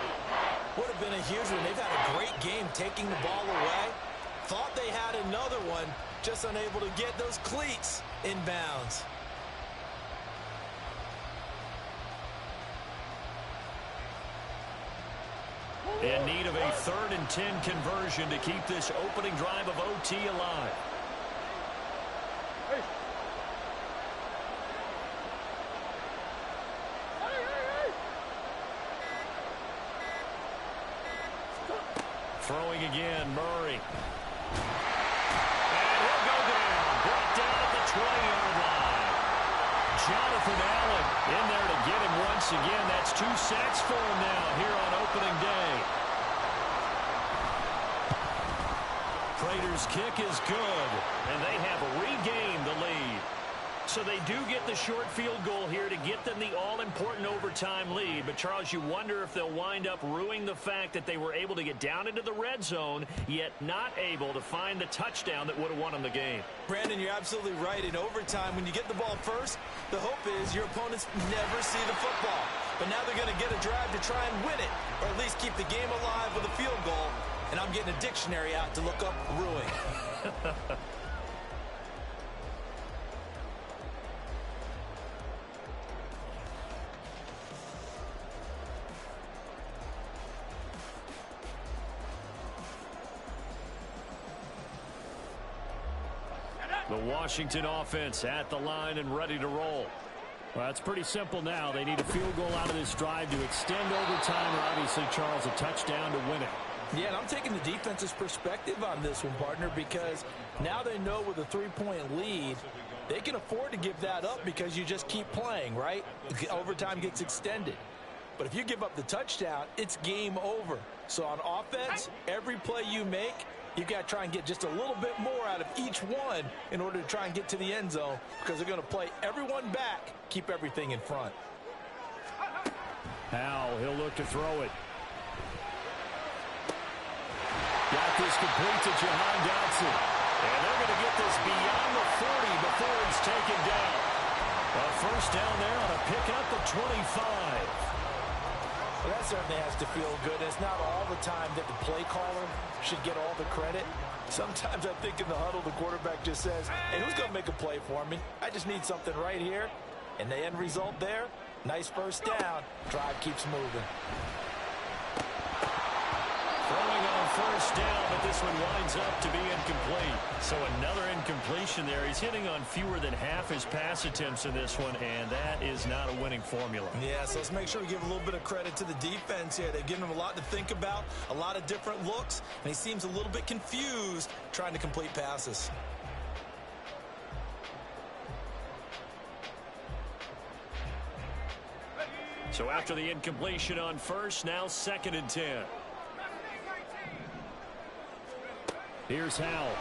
Would have been a huge one. They've had a great game taking the ball away. Thought they had another one, just unable to get those cleats in bounds. In need of a 3rd and 10 conversion to keep this opening drive of OT alive. Throwing again, Murray. And he'll go down. Brought down at the 20-yard line. Jonathan Allen in there to get him once again. That's 2 sacks for him now here on opening day. Prater's kick is good, and they have regained the lead. So they do get the short field goal here to get them the all-important overtime lead. But, Charles, you wonder if they'll wind up ruining the fact that they were able to get down into the red zone, yet not able to find the touchdown that would have won them the game. Brandon, you're absolutely right. In overtime, when you get the ball first, the hope is your opponents never see the football. But now they're going to get a drive to try and win it, or at least keep the game alive with a field goal. And I'm getting a dictionary out to look up ruin. The Washington offense at the line and ready to roll. Well, it's pretty simple now. They need a field goal out of this drive to extend overtime, or obviously, Charles, a touchdown to win it. Yeah, and I'm taking the defense's perspective on this one, partner, because now they know with a 3-point lead, they can afford to give that up because you just keep playing, right? Overtime gets extended. But if you give up the touchdown, it's game over. So on offense, every play you make, you've got to try and get just a little bit more out of each one in order to try and get to the end zone, because they're going to play everyone back, keep everything in front. Howell, he'll look to throw it. Got this complete to Jahan Dotson. And they're going to get this beyond the 40 before he's taken down. A first down there on a pickup at 25. Well, that certainly has to feel good. It's not all the time that the play caller should get all the credit. Sometimes I think in the huddle, the quarterback just says, hey, who's going to make a play for me? I just need something right here. And the end result there, nice first down. Drive keeps moving. Throwing on first down, but this one winds up to be incomplete. So another incompletion there. He's hitting on fewer than half his pass attempts in this one, and that is not a winning formula. Yeah, so let's make sure we give a little bit of credit to the defense here. They've given him a lot to think about, a lot of different looks, and he seems a little bit confused trying to complete passes. So after the incompletion on first, now 2nd and 10. Here's Howell.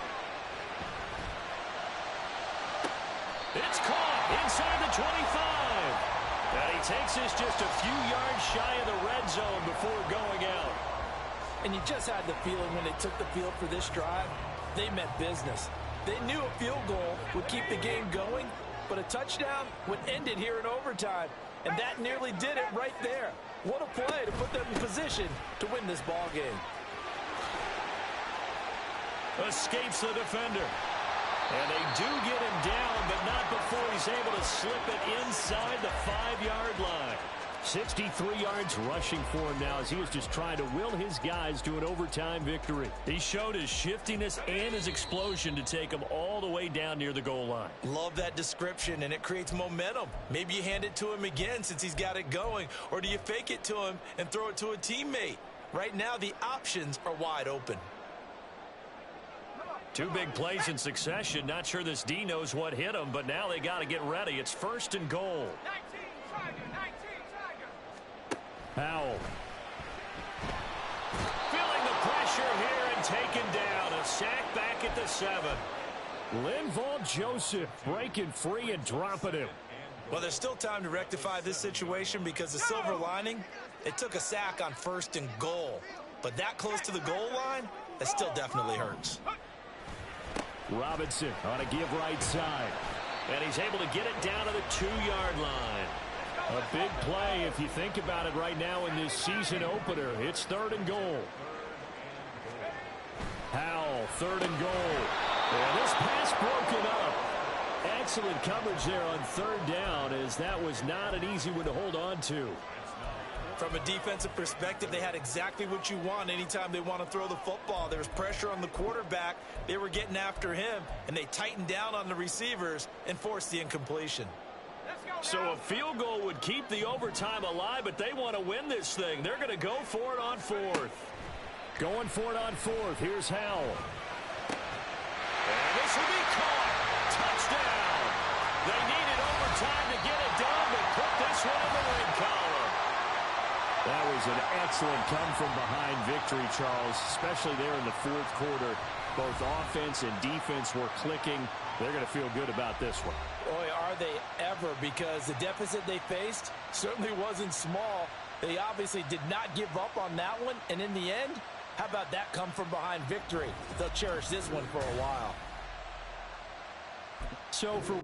It's caught inside the 25. And he takes this just a few yards shy of the red zone before going out. And you just had the feeling when they took the field for this drive, they meant business. They knew a field goal would keep the game going, but a touchdown would end it here in overtime. And that nearly did it right there. What a play to put them in position to win this ball game. Escapes the defender. And they do get him down, but not before he's able to slip it inside the 5-yard line. 63 yards rushing for him now as he is just trying to will his guys to an overtime victory. He showed his shiftiness and his explosion to take him all the way down near the goal line. Love that description, and it creates momentum. Maybe you hand it to him again since he's got it going, or do you fake it to him and throw it to a teammate? Right now, the options are wide open. 2 big plays in succession. Not sure this D knows what hit him, but now they got to get ready. It's 1st and goal. 19 Tiger. Howell. Feeling the pressure here and taken down. A sack back at the 7. Linval Joseph breaking free and dropping him. Well, there's still time to rectify this situation because the silver lining, it took a sack on 1st and goal. But that close to the goal line, that still definitely hurts. Robinson on a give right side. And he's able to get it down to the 2-yard line. A big play if you think about it right now in this season opener. It's 3rd and goal. Howell, 3rd and goal. And this pass broken up. Excellent coverage there on 3rd down, as that was not an easy one to hold on to. From a defensive perspective, they had exactly what you want anytime they want to throw the football. There was pressure on the quarterback. They were getting after him, and they tightened down on the receivers and forced the incompletion. So a field goal would keep the overtime alive, but they want to win this thing. They're going to go for it on 4th. Going for it on 4th. Here's Howell. And this will be caught. Touchdown. They needed overtime to get it done, but put this one in the win column. That was an excellent come-from-behind victory, Charles, especially there in the 4th quarter. Both offense and defense were clicking. They're going to feel good about this one. Boy, are they ever, because the deficit they faced certainly wasn't small. They obviously did not give up on that one, and in the end, how about that come-from-behind victory? They'll cherish this one for a while. So for